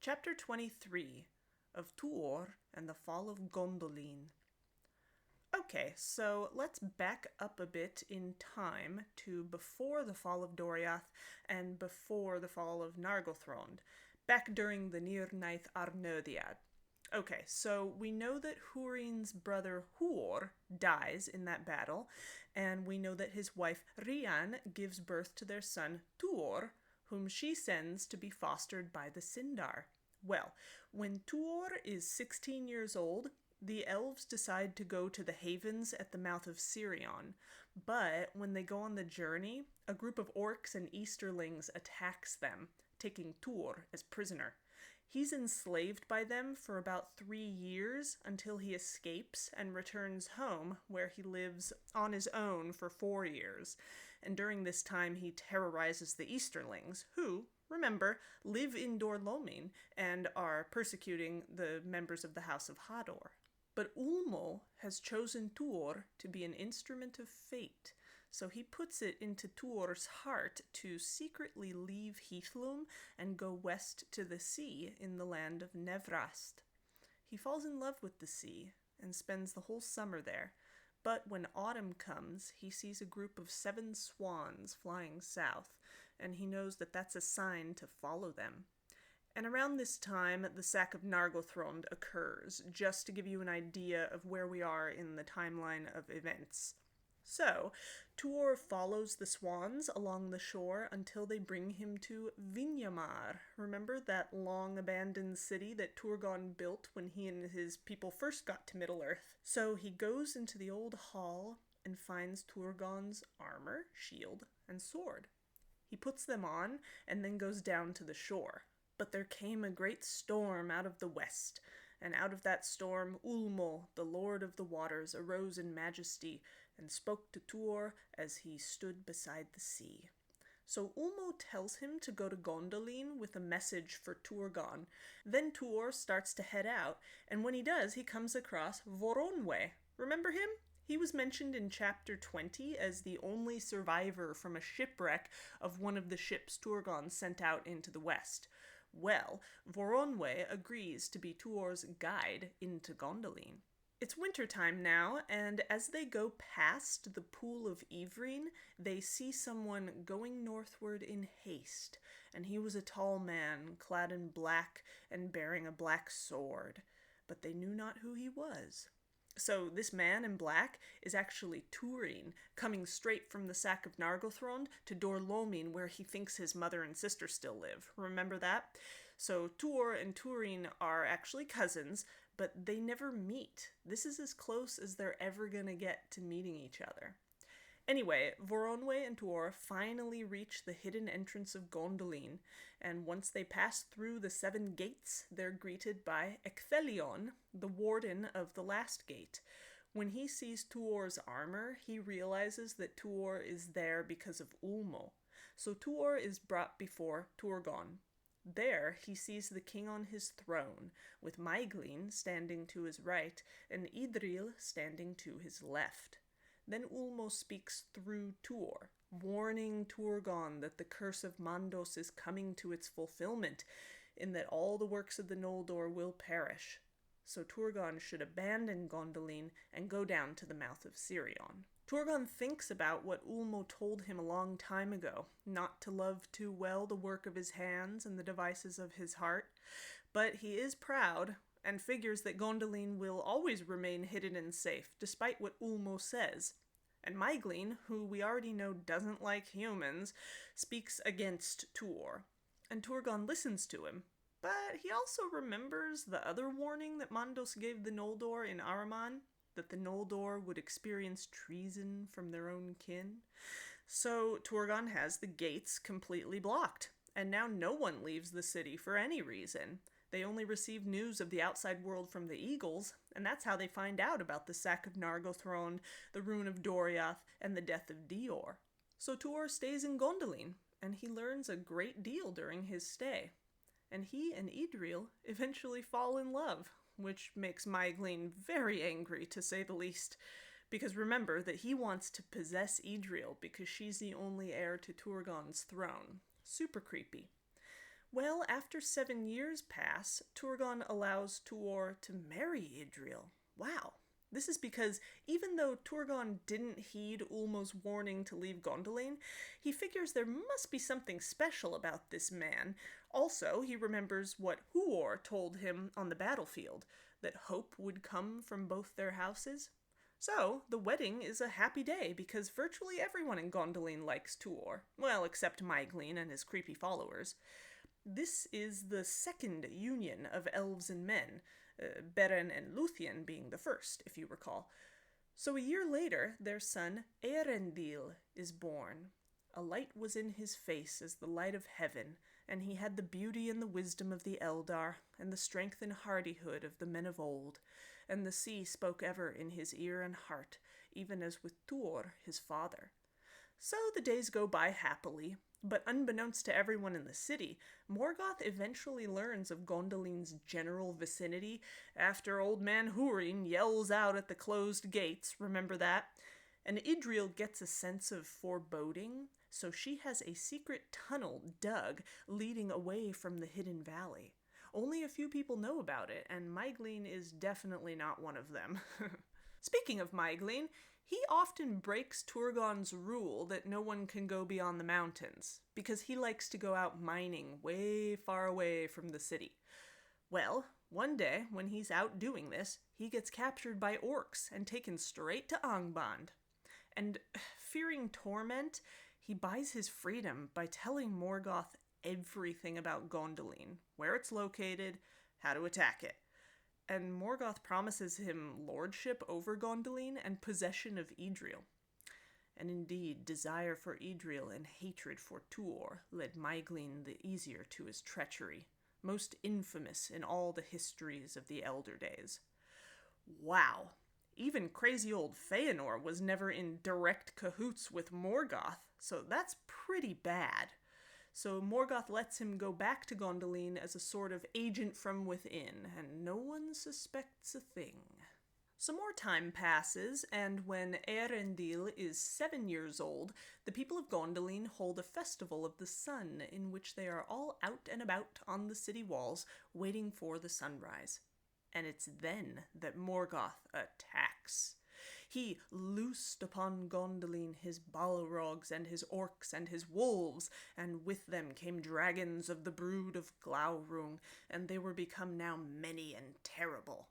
Chapter 23 of Tuor and the Fall of Gondolin. Okay, so let's back up a bit in time to before the fall of Doriath and before the fall of Nargothrond, back during the Nirnaeth Arnodiad. Okay, so we know that Húrin's brother Huor dies in that battle, and we know that his wife Rian gives birth to their son Tuor, whom she sends to be fostered by the Sindar. Well, when Tuor is 16 years old, the elves decide to go to the havens at the mouth of Sirion, but when they go on the journey, a group of orcs and Easterlings attacks them, taking Tuor as prisoner. He's enslaved by them for about 3 years until he escapes and returns home, where he lives on his own for 4 years. And during this time, he terrorizes the Easterlings, who, remember, live in Dorlomin and are persecuting the members of the House of Hador. But Ulmo has chosen Tuor to be an instrument of fate, so he puts it into Tuor's heart to secretly leave Heathlum and go west to the sea in the land of Nevrast. He falls in love with the sea and spends the whole summer there, but when autumn comes, he sees a group of 7 swans flying south, and he knows that that's a sign to follow them. And around this time, the sack of Nargothrond occurs, just to give you an idea of where we are in the timeline of events. So, Tuor follows the swans along the shore until they bring him to Vinyamar. Remember that long-abandoned city that Turgon built when he and his people first got to Middle-earth? So he goes into the old hall and finds Turgon's armor, shield, and sword. He puts them on and then goes down to the shore. But there came a great storm out of the west, and out of that storm Ulmo, the lord of the waters, arose in majesty and spoke to Tuor as he stood beside the sea. So Ulmo tells him to go to Gondolin with a message for Turgon. Then Tuor starts to head out, and when he does, he comes across Voronwe. Remember him? He was mentioned in chapter 20 as the only survivor from a shipwreck of one of the ships Turgon sent out into the west. Well, Voronwe agrees to be Tuor's guide into Gondolin. It's wintertime now, and as they go past the pool of Ivrin, they see someone going northward in haste, and he was a tall man, clad in black and bearing a black sword, but they knew not who he was. So this man in black is actually Túrin, coming straight from the sack of Nargothrond to Dorlomin, where he thinks his mother and sister still live. Remember that? So Tuor and Túrin are actually cousins, but they never meet. This is as close as they're ever going to get to meeting each other. Anyway, Voronwe and Tuor finally reach the hidden entrance of Gondolin, and once they pass through the 7 gates, they're greeted by Ecthelion, the warden of the last gate. When he sees Tuor's armor, he realizes that Tuor is there because of Ulmo. So Tuor is brought before Turgon. There, he sees the king on his throne, with Maeglin standing to his right and Idril standing to his left. Then Ulmo speaks through Tuor, warning Turgon that the curse of Mandos is coming to its fulfillment, in that all the works of the Noldor will perish. So Turgon should abandon Gondolin and go down to the mouth of Sirion. Turgon thinks about what Ulmo told him a long time ago, not to love too well the work of his hands and the devices of his heart, but he is proud and figures that Gondolin will always remain hidden and safe, despite what Ulmo says. And Maeglin, who we already know doesn't like humans, speaks against Tuor, and Turgon listens to him. But he also remembers the other warning that Mandos gave the Noldor in Ahriman, that the Noldor would experience treason from their own kin. So Turgon has the gates completely blocked, and now no one leaves the city for any reason. They only receive news of the outside world from the Eagles, and that's how they find out about the sack of Nargothrond, the ruin of Doriath, and the death of Dior. So Tuor stays in Gondolin, and he learns a great deal during his stay. And he and Idril eventually fall in love, which makes Maeglin very angry, to say the least, because remember that he wants to possess Idril because she's the only heir to Turgon's throne. Super creepy. Well, after 7 years pass, Turgon allows Tuor to marry Idril. Wow. This is because even though Turgon didn't heed Ulmo's warning to leave Gondolin, he figures there must be something special about this man. Also, he remembers what Huor told him on the battlefield, that hope would come from both their houses. So, the wedding is a happy day because virtually everyone in Gondolin likes Tuor. Well, except Maeglin and his creepy followers. This is the second union of elves and men, Beren and Luthien being the first, if you recall. So a year later, their son Eärendil is born. A light was in his face as the light of heaven, and he had the beauty and the wisdom of the Eldar, and the strength and hardihood of the men of old, and the sea spoke ever in his ear and heart, even as with Tuor, his father. So the days go by happily, but unbeknownst to everyone in the city, Morgoth eventually learns of Gondolin's general vicinity after old man Húrin yells out at the closed gates, remember that? And Idril gets a sense of foreboding, so she has a secret tunnel dug leading away from the hidden valley. Only a few people know about it, and Maeglin is definitely not one of them. Speaking of Maeglin, he often breaks Turgon's rule that no one can go beyond the mountains, because he likes to go out mining way far away from the city. Well, one day, when he's out doing this, he gets captured by orcs and taken straight to Angband. And, fearing torment, he buys his freedom by telling Morgoth everything about Gondolin, where it's located, how to attack it. And Morgoth promises him lordship over Gondolin and possession of Idril. And indeed, desire for Idril and hatred for Tuor led Maeglin the easier to his treachery, most infamous in all the histories of the Elder Days. Wow! Even crazy old Feanor was never in direct cahoots with Morgoth, so that's pretty bad. So Morgoth lets him go back to Gondolin as a sort of agent from within, and no one suspects a thing. Some more time passes, and when Eärendil is 7 years old, the people of Gondolin hold a festival of the sun in which they are all out and about on the city walls, waiting for the sunrise. And it's then that Morgoth attacks. He loosed upon Gondolin his Balrogs and his orcs and his wolves, and with them came dragons of the brood of Glaurung, and they were become now many and terrible.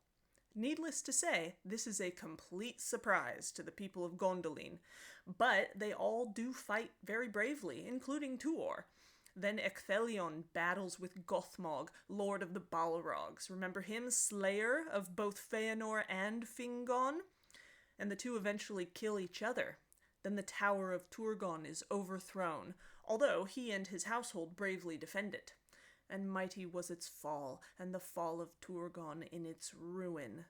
Needless to say, this is a complete surprise to the people of Gondolin, but they all do fight very bravely, including Tuor. Then Ecthelion battles with Gothmog, lord of the Balrogs. Remember him, slayer of both Feanor and Fingon? And the two eventually kill each other. Then the tower of Turgon is overthrown, although he and his household bravely defend it. And mighty was its fall, and the fall of Turgon in its ruin.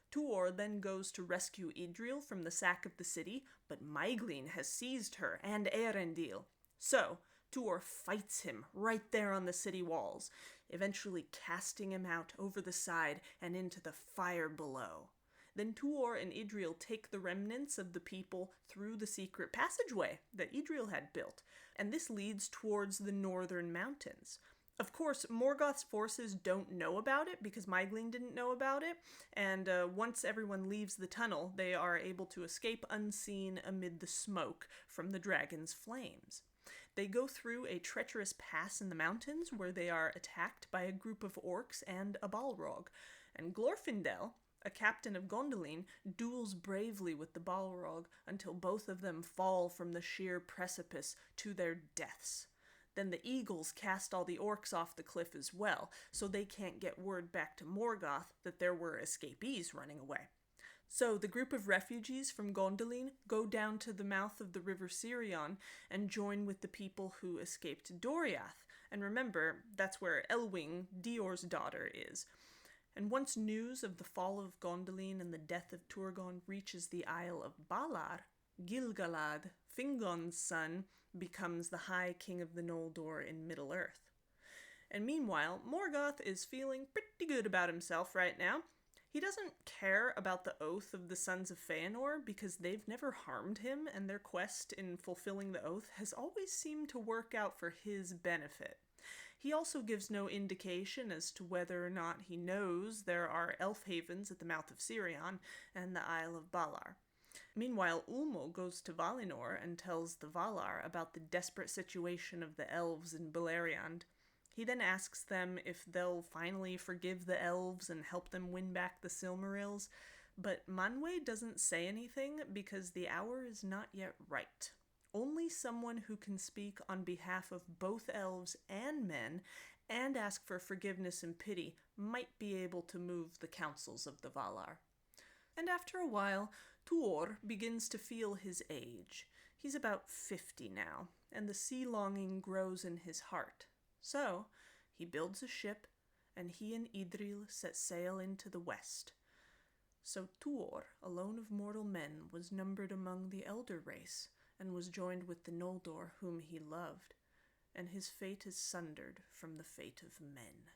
Tuor then goes to rescue Idril from the sack of the city, but Maeglin has seized her and Eärendil. So, Tuor fights him right there on the city walls, eventually casting him out over the side and into the fire below. Then Tuor and Idril take the remnants of the people through the secret passageway that Idril had built, and this leads towards the northern mountains. Of course, Morgoth's forces don't know about it because Maeglin didn't know about it, and once everyone leaves the tunnel, they are able to escape unseen amid the smoke from the dragon's flames. They go through a treacherous pass in the mountains where they are attacked by a group of orcs and a Balrog, and Glorfindel, a captain of Gondolin, duels bravely with the Balrog until both of them fall from the sheer precipice to their deaths. Then the eagles cast all the orcs off the cliff as well, so they can't get word back to Morgoth that there were escapees running away. So the group of refugees from Gondolin go down to the mouth of the river Sirion and join with the people who escaped Doriath. And remember, that's where Elwing, Dior's daughter, is. And once news of the fall of Gondolin and the death of Turgon reaches the Isle of Valar, Gil-galad, Fingon's son, becomes the High King of the Noldor in Middle-earth. And meanwhile, Morgoth is feeling pretty good about himself right now. He doesn't care about the oath of the Sons of Feanor because they've never harmed him, and their quest in fulfilling the oath has always seemed to work out for his benefit. He also gives no indication as to whether or not he knows there are elf havens at the mouth of Sirion and the Isle of Balar. Meanwhile, Ulmo goes to Valinor and tells the Valar about the desperate situation of the elves in Beleriand. He then asks them if they'll finally forgive the elves and help them win back the Silmarils, but Manwë doesn't say anything because the hour is not yet right. Only someone who can speak on behalf of both elves and men and ask for forgiveness and pity might be able to move the councils of the Valar. And after a while, Tuor begins to feel his age. He's about 50 now, and the sea longing grows in his heart. So, he builds a ship, and he and Idril set sail into the west. So Tuor, alone of mortal men, was numbered among the elder race, and was joined with the Noldor whom he loved, and his fate is sundered from the fate of men.